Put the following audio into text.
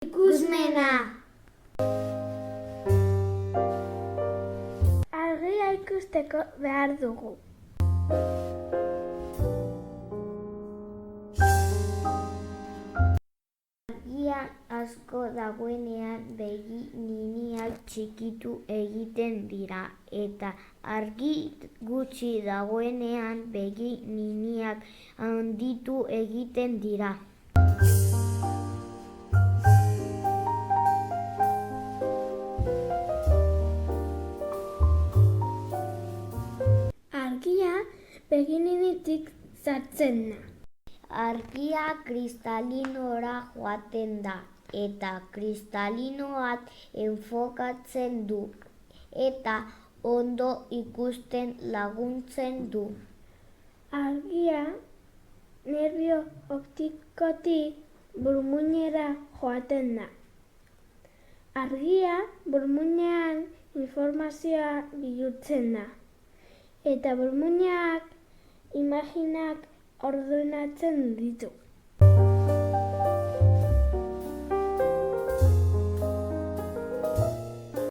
Ikusmena. Argia ikusteko behar dugu. Argia asko dagoenean begi niniak txikitu egiten dira eta argi gutxi dagoenean begi niniak handitu egiten dira. Argia begi ninitik sartzen da. Argia kristalinora joaten da eta kristalinoak enfokatzen du eta ondo ikusten laguntzen du. Argia nerbio optikotik burmuinera joaten da. Argia burmuinean informazioa bihurtzen da eta burmuinak imaginak ordenatzen ditu.